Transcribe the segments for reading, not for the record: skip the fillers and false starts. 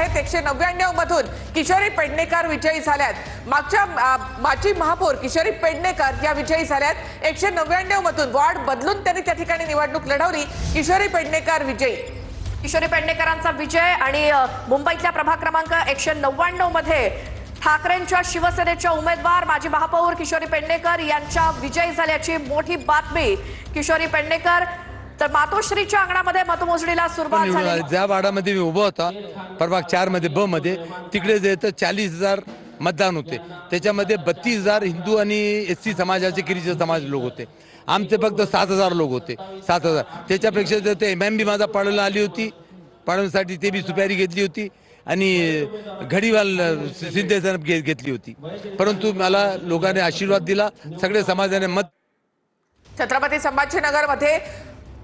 आहेत। 199 मधून किशोरी पेडणेकर विजयी झाल्यात। मागच्या माजी महापौर किशोरी पेडणेकर या विजयी झाल्यात। 199 मधून वॉर्ड बदलून त्यांनी त्या ठिकाणी निवडणूक लढवली। किशोरी पेडणेकर विजयी। किशोरी पेडणेकरांचा विजय आणि मुंबईतल्या प्रभाग क्रमांक 199 मध्ये ठाकरेंच्या शिवसेनेच्या उमेदवार माजी महापौर किशोरी पेडणेकर यांच्या विजयी झाल्याची मोठी बातमी। किशोरी पेडणेकर तर मातोश्रीच्या अंगणामध्ये मतमोजणीला सुरुवात झाली। ज्या वार्डामध्ये मी उभा होता प्रभाग 4 मध्ये ब मध्ये तिकडे जे तर 40,000 मतदान होते। त्याच्यामध्ये 32,000 हिंदू आणि एससी समाजाचे किरीचे समाज लोक होते। आमचे फक्त 7,000 लोक होते। 7,000 त्याच्यापेक्षा ते एमएमबी माझा पाळूला आली होती। पाळण्यासाठी ते बी सुपारी घेतली होती आणि घडीवाल शिंदे साहेब घेतली होती। परंतु मला लोकांनी आशीर्वाद दिला, सगळे समाजाने मत। छत्रपती संभाजीनगर मध्ये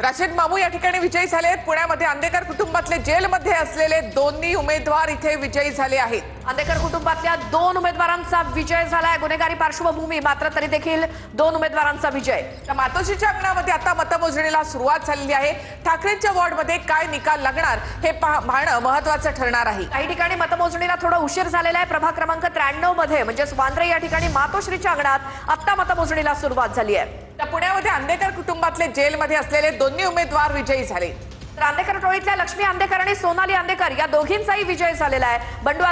राशीद मामू या ठिकाणी विजयी झाले आहेत। पुण्यामध्ये आंदेकर कुटुंबातले जेलमध्ये असलेले दोन्ही उमेदवार इथे विजयी झाले आहेत। आंदेकर कुटुंबातल्या 2 उमेदवारांचा विजय झालाय। गुन्हेगारी पार्श्वभूमी मात्र तरी देखील 2 उमेदवारांचा विजय। मातोश्रीच्या अंगणामध्ये आता मतमोजणीला सुरुवात झालेली आहे। ठाकरेंच्या वॉर्डमध्ये काय निकाल लागणार हे पाहणं महत्त्वाचं ठरणार आहे। काही ठिकाणी मतमोजणीला थोडा उशीर झालेला आहे। प्रभाग क्रमांक 93 मध्ये म्हणजे वांद्रे या ठिकाणी मातोश्रीच्या अंगणात आता मतमोजणीला सुरुवात झाली आहे। पुण्यामध्ये आंदेकर कुटुंबातले जेलमध्ये असलेले दोन्ही उमेदवार विजयी झाले। तर आंदेकर टोळीतल्या लक्ष्मी आंदेकर आणि सोनाली आंदेकर या दोघींचाही विजय झालेला आहे। बंडू